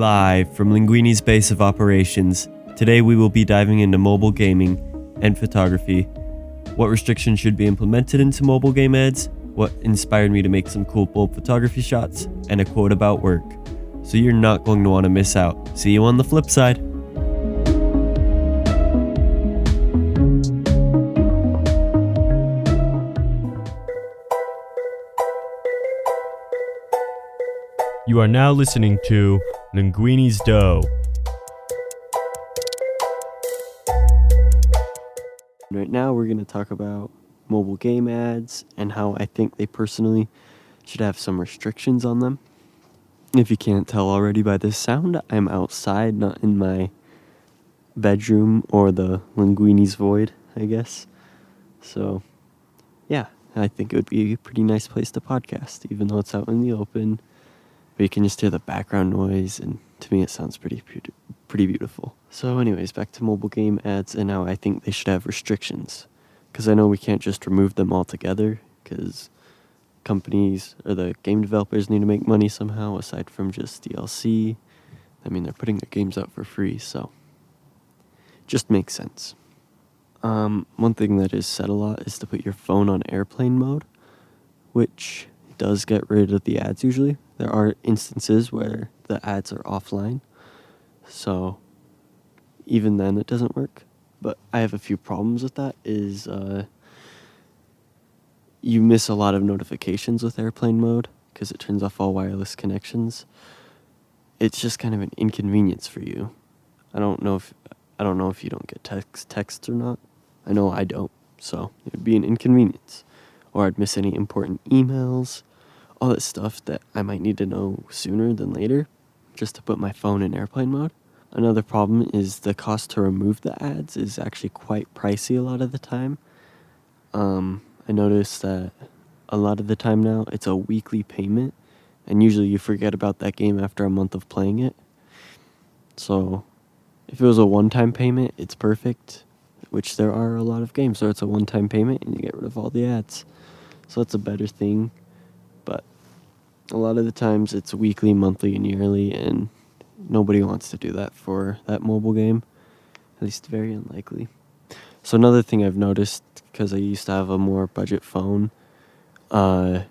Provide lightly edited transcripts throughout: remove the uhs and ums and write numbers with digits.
Live from Linguini's base of operations, today we will be diving into mobile gaming and photography, what restrictions should be implemented into mobile game ads, what inspired me to make some cool bold photography shots, and a quote about work. So you're not going to want to miss out. See you on the flip side. You are now listening to Linguini's Dough. Right now we're going to talk about mobile game ads and how I think they personally should have some restrictions on them. If you can't tell already by this sound, I'm outside, not in my bedroom or the Linguini's void, I guess. So, yeah, I think it would be a pretty nice place to podcast, even though it's out in the open. But you can just hear the background noise, and to me it sounds pretty beautiful. So anyways, back to mobile game ads and how I think they should have restrictions. Because I know we can't just remove them altogether, because companies or the game developers need to make money somehow aside from just DLC. I mean, they're putting their games out for free, so it just makes sense. One thing that is said a lot is to put your phone on airplane mode, which does get rid of the ads usually. There are instances where the ads are offline, so even then it doesn't work. But I have a few problems with that is you miss a lot of notifications with airplane mode because it turns off all wireless connections. It's just kind of an inconvenience for you. I don't know if you don't get texts or not. I know I don't, so it would be an inconvenience. Or I'd miss any important emails, all that stuff that I might need to know sooner than later, just to put my phone in airplane mode. Another problem is the cost to remove the ads is actually quite pricey a lot of the time. I noticed that a lot of the time now it's a weekly payment, and usually you forget about that game after a month of playing it. So if it was a one-time payment, it's perfect, which there are a lot of games where it's a one-time payment and you get rid of all the ads. So that's a better thing, but a lot of the times it's weekly, monthly, and yearly, and nobody wants to do that for that mobile game, at least very unlikely. So another thing I've noticed, because I used to have a more budget phone, the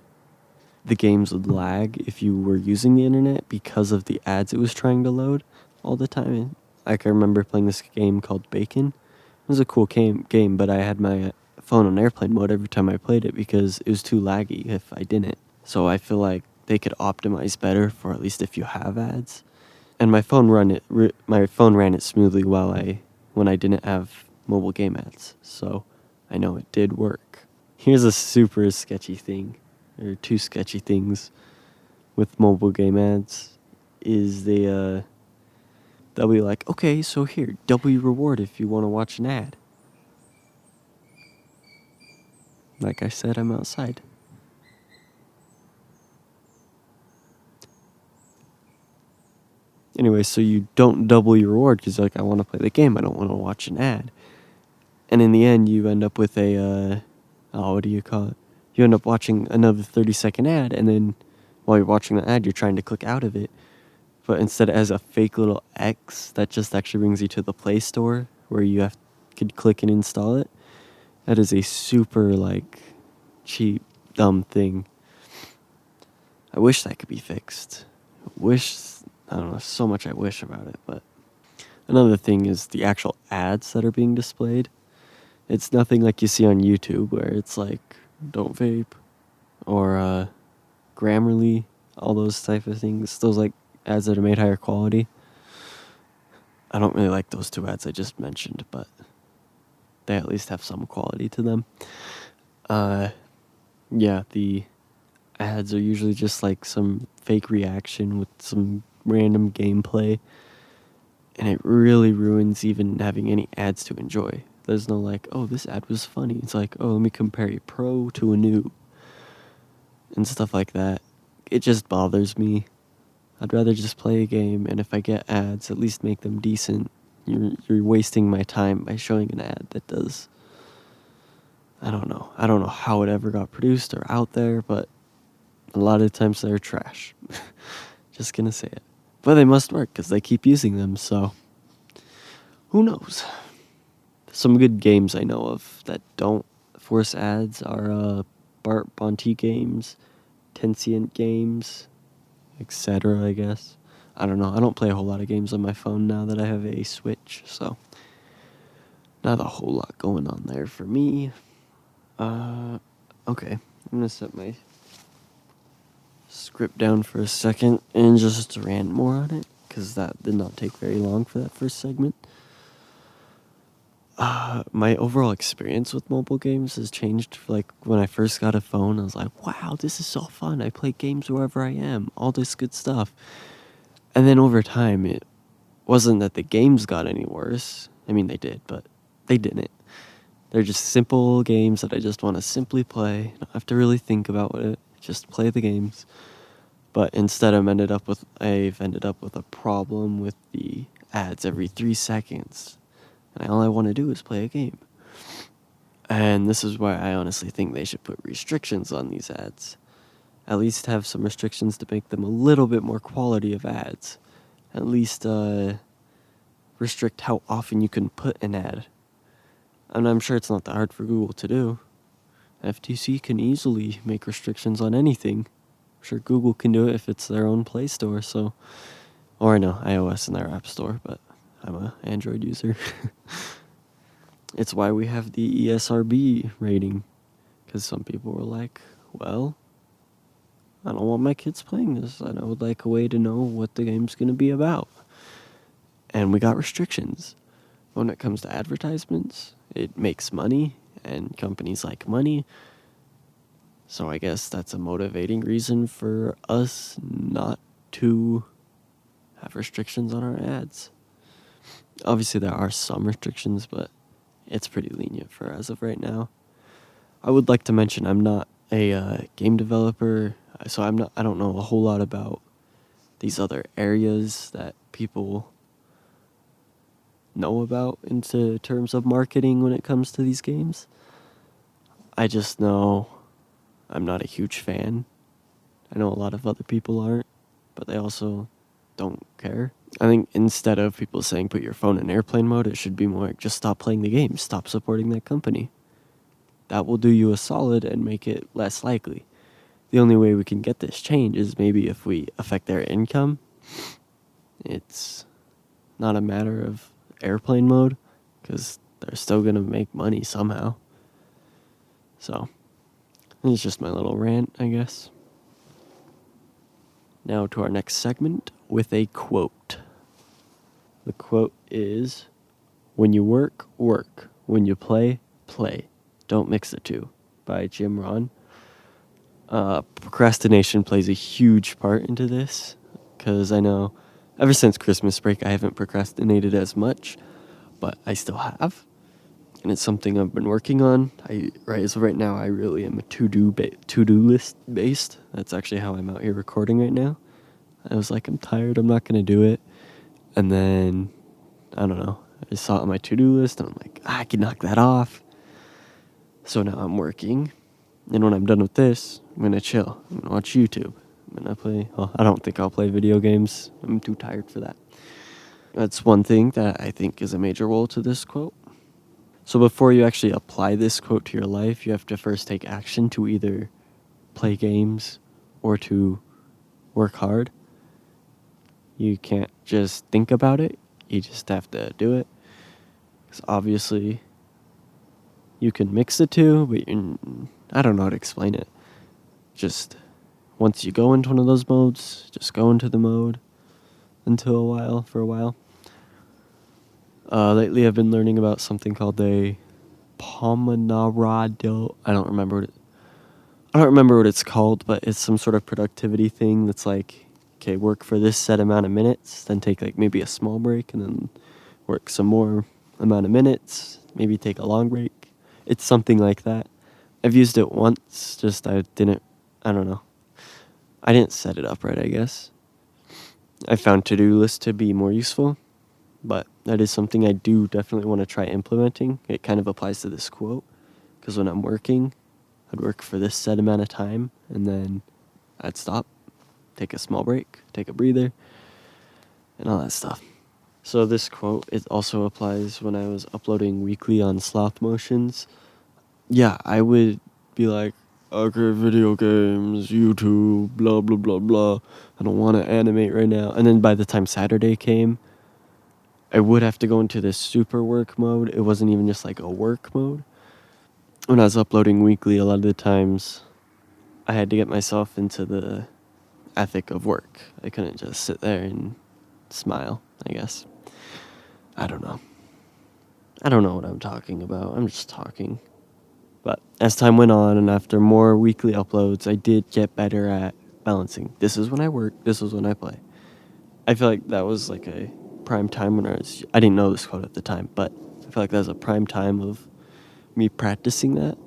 games would lag if you were using the internet because of the ads it was trying to load all the time. Like I remember playing this game called Bacon. It was a cool game, but I had my phone on airplane mode every time I played it because it was too laggy if I didn't. So I feel like they could optimize better for at least if you have ads. And my phone ran it smoothly when I didn't have mobile game ads. So I know it did work. Here's a super sketchy thing, or two sketchy things with mobile game ads is they'll be like, okay, so here, double your reward if you want to watch an ad. Like I said, I'm outside. Anyway, so you don't double your reward because you're like, I want to play the game, I don't want to watch an ad. And in the end, you end up with what do you call it? You end up watching another 30-second ad, and then while you're watching the ad, you're trying to click out of it. But instead it has a fake little X that just actually brings you to the Play Store where you could click and install it. That is a super, cheap, dumb thing. I wish that could be fixed. I don't know, so much I wish about it, but another thing is the actual ads that are being displayed. It's nothing like you see on YouTube where it's like, don't vape, or Grammarly, all those type of things. Those ads that are made higher quality. I don't really like those two ads I just mentioned, but they at least have some quality to them. Yeah, the ads are usually just some fake reaction with some random gameplay, and it really ruins even having any ads to enjoy. There's no oh, this ad was funny. It's oh, let me compare a pro to a noob and stuff like that. It just bothers me. I'd rather just play a game, and if I get ads, at least make them decent. You're wasting my time by showing an ad that does. I don't know how it ever got produced or out there, but a lot of times they're trash. Just gonna say it. But they must work because they keep using them, so who knows? Some good games I know of that don't force ads are Bart Bonte games, Tencent games, etc., I guess. I don't know. I don't play a whole lot of games on my phone now that I have a Switch, so not a whole lot going on there for me. Okay. I'm going to set my script down for a second and just rant more on it, because that did not take very long for that first segment. My overall experience with mobile games has changed. Like, when I first got a phone, I was like, wow, this is so fun. I play games wherever I am, all this good stuff. And then over time, it wasn't that the games got any worse. I mean, they did, but they didn't. They're just simple games that I just want to simply play. Don't have to really think about it. Just play the games. But instead, I've ended up with a problem with the ads every 3 seconds. And all I want to do is play a game. And this is why I honestly think they should put restrictions on these ads. At least have some restrictions to make them a little bit more quality of ads. At least restrict how often you can put an ad. And I'm sure it's not that hard for Google to do. FTC can easily make restrictions on anything. I'm sure Google can do it if it's their own Play Store, so... Or no, iOS in their App Store, but I'm an Android user. It's why we have the ESRB rating. Because some people were like, well, I don't want my kids playing this, and I would like a way to know what the game's going to be about. And we got restrictions. When it comes to advertisements, it makes money, and companies like money. So I guess that's a motivating reason for us not to have restrictions on our ads. Obviously, there are some restrictions, but it's pretty lenient for as of right now. I would like to mention I'm not a game developer, so I don't know a whole lot about these other areas that people know about into terms of marketing when it comes to these games. I just know I'm not a huge fan. I know a lot of other people aren't, but they also don't care. I think instead of people saying put your phone in airplane mode, it should be more like just stop playing the game, stop supporting that company. That will do you a solid and make it less likely. The only way we can get this change is maybe if we affect their income. It's not a matter of airplane mode, because they're still going to make money somehow. So, it's just my little rant, I guess. Now to our next segment with a quote. The quote is, "When you work, work. When you play, play. Don't mix the two," by Jim Rohn. Procrastination plays a huge part into this, because I know ever since Christmas break I haven't procrastinated as much, but I still have. And it's something I've been working on. Right now, I really am a to-do list based. That's actually how I'm out here recording right now. I was like, I'm tired, I'm not going to do it. And then, I don't know, I saw it on my to-do list, and I'm like, I can knock that off. So now I'm working. And when I'm done with this, I'm going to chill. I'm going to watch YouTube. I'm going to play... Well, I don't think I'll play video games. I'm too tired for that. That's one thing that I think is a major role to this quote. So before you actually apply this quote to your life, you have to first take action to either play games or to work hard. You can't just think about it. You just have to do it. Because obviously, you can mix the two, but I don't know how to explain it. Just once you go into one of those modes, just go into the mode for a while. Lately, I've been learning about something called a Pomodoro. I don't remember what it's called, but it's some sort of productivity thing that's like, okay, work for this set amount of minutes, then take like maybe a small break, and then work some more amount of minutes, maybe take a long break. It's something like that. I've used it once, I don't know. I didn't set it up right, I guess. I found to-do lists to be more useful, but that is something I do definitely want to try implementing. It kind of applies to this quote, because when I'm working, I'd work for this set amount of time, and then I'd stop, take a small break, take a breather, and all that stuff. So this quote, it also applies when I was uploading weekly on Sloth Motions. Yeah, I would be like, okay, video games, YouTube, blah, blah, blah, blah. I don't want to animate right now. And then by the time Saturday came, I would have to go into this super work mode. It wasn't even just like a work mode. When I was uploading weekly, a lot of the times I had to get myself into the ethic of work. I couldn't just sit there and smile, I guess. I don't know. I don't know what I'm talking about. I'm just talking. But as time went on and after more weekly uploads, I did get better at balancing. This is when I work, this is when I play. I feel like that was like a prime time when I didn't know this quote at the time, but I feel like that was a prime time of me practicing that.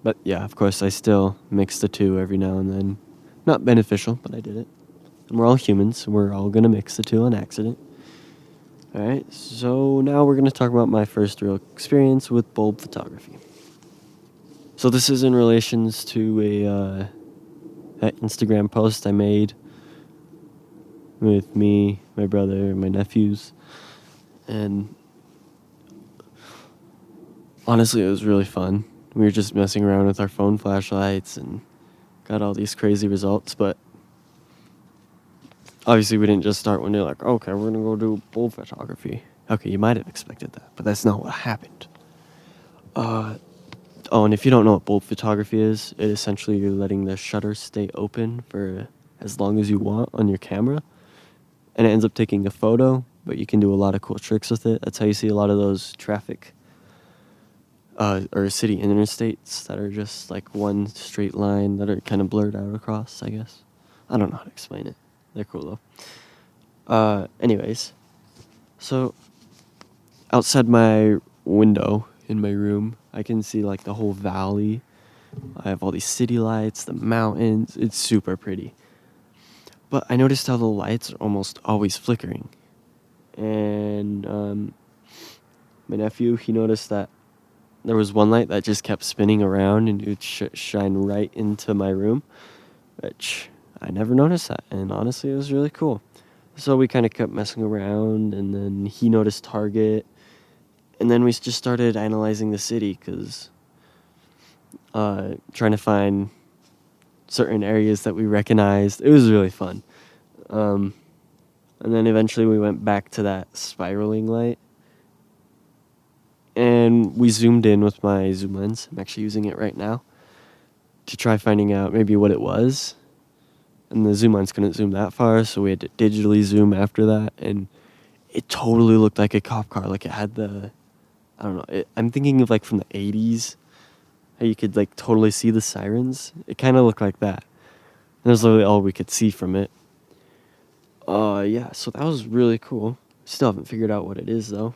But yeah, of course, I still mix the two every now and then. Not beneficial, but I did it. And we're all humans, so we're all going to mix the two on accident. Alright, so now we're going to talk about my first real experience with bulb photography. So this is in relations to an Instagram post I made with me, my brother, and my nephews. And honestly, it was really fun. We were just messing around with our phone flashlights and got all these crazy results, but obviously we didn't just start when they're like, okay, we're gonna go do bulb photography. Okay, you might have expected that, but that's not what happened. Oh, and if you don't know what bulb photography is, it essentially you're letting the shutter stay open for as long as you want on your camera, and it ends up taking a photo, but you can do a lot of cool tricks with it. That's how you see a lot of those traffic or city interstates that are just like one straight line that are kind of blurred out across, I guess. I don't know how to explain it. They're cool though. Anyways, so outside my window in my room, I can see like the whole valley. I have all these city lights, the mountains. It's super pretty. But I noticed how the lights are almost always flickering. And my nephew, he noticed that there was one light that just kept spinning around and it would shine right into my room, which I never noticed that. And honestly, it was really cool. So we kind of kept messing around, and then he noticed Target. And then we just started analyzing the city because trying to find certain areas that we recognized. It was really fun. And then eventually we went back to that spiraling light. And we zoomed in with my zoom lens. I'm actually using it right now to try finding out maybe what it was. And the zoom lens couldn't zoom that far, so we had to digitally zoom after that. And it totally looked like a cop car. Like it had I don't know. I'm thinking of like from the 80s, how you could like totally see the sirens. It kind of looked like that. And that's literally all we could see from it. Yeah, so that was really cool. Still haven't figured out what it is though.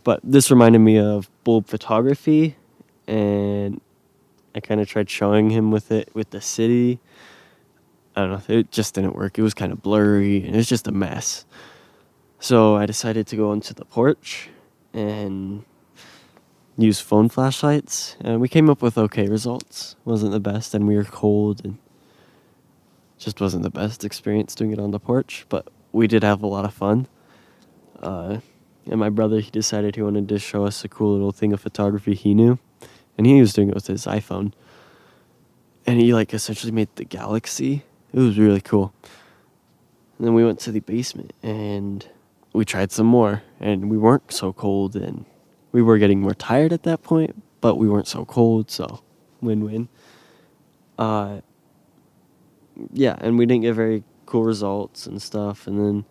But this reminded me of bulb photography, and I kind of tried showing him with it with the city. I don't know, it just didn't work. It was kind of blurry, and it was just a mess. So I decided to go onto the porch and use phone flashlights, and we came up with okay results. Wasn't the best, and we were cold, and just wasn't the best experience doing it on the porch, but we did have a lot of fun. And my brother, he decided he wanted to show us a cool little thing of photography he knew, and he was doing it with his iPhone. And he like essentially made the galaxy. It was really cool. And then we went to the basement and we tried some more, and we weren't so cold, and we were getting more tired at that point, but we weren't so cold, so win-win. Yeah, and we didn't get very cool results and stuff, and then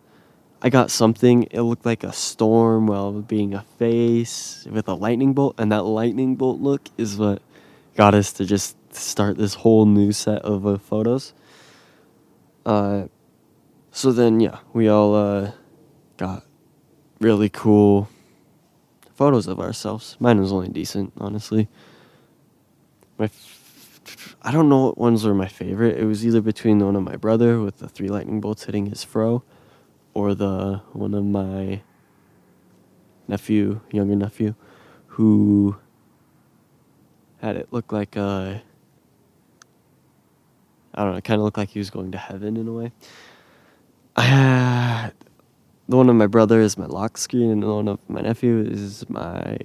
I got something. It looked like a storm while being a face with a lightning bolt, and that lightning bolt look is what got us to just start this whole new set of photos. So then, yeah, we all got really cool photos of ourselves. Mine was only decent, honestly. I don't know what ones were my favorite. It was either between the one of my brother with the 3 lightning bolts hitting his fro, or the one of my younger nephew, who had it look like I don't know, it kind of looked like he was going to heaven in a way. The one of my brother is my lock screen, and the one of my nephew is my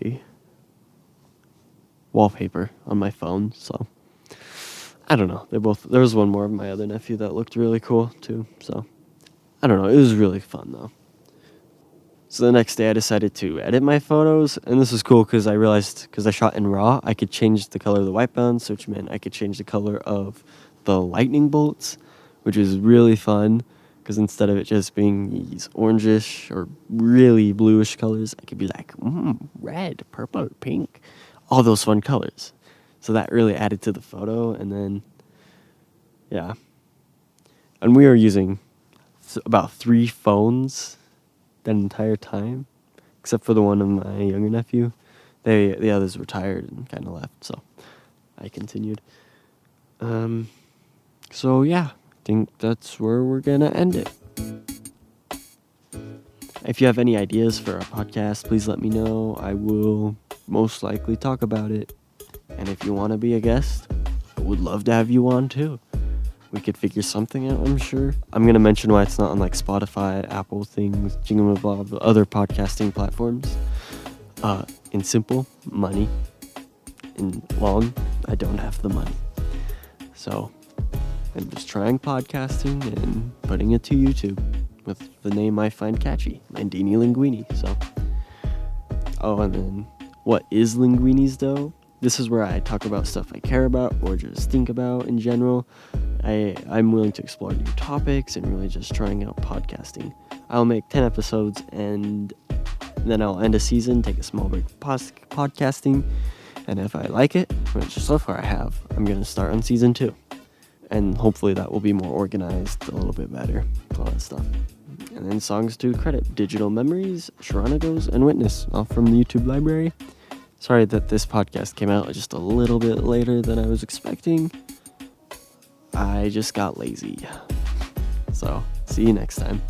wallpaper on my phone. So I don't know. There was one more of my other nephew that looked really cool too. So I don't know. It was really fun though. So the next day I decided to edit my photos, and this was cool because I realized, because I shot in RAW, I could change the color of the white balance, which meant I could change the color of the lightning bolts, which is really fun, because instead of it just being these orangish or really bluish colors, I could be like, red, purple, pink, all those fun colors. So that really added to the photo, and then, yeah. And we were using about 3 phones that entire time, except for the one of my younger nephew. The others retired and kind of left, so I continued. So yeah, I think that's where we're gonna end it. If you have any ideas for a podcast, please let me know. I will most likely talk about it. And if you want to be a guest, I would love to have you on too. We could figure something out, I'm sure. I'm going to mention why it's not on like Spotify, Apple things, Jingle other podcasting platforms. In simple, money. In long, I don't have the money. So I'm just trying podcasting and putting it to YouTube with the name I find catchy, Landini Linguini. So, and then what is Linguini's Dough? This is where I talk about stuff I care about or just think about in general. I'm willing to explore new topics and really just trying out podcasting. I'll make 10 episodes and then I'll end a season, take a small break from podcasting. And if I like it, which so far I have, I'm going to start on season 2. And hopefully that will be more organized, a little bit better, all that stuff. And then songs to credit: Digital Memories, Charangoes, and Witness, all from the YouTube library. Sorry that this podcast came out just a little bit later than I was expecting. I just got lazy. So, see you next time.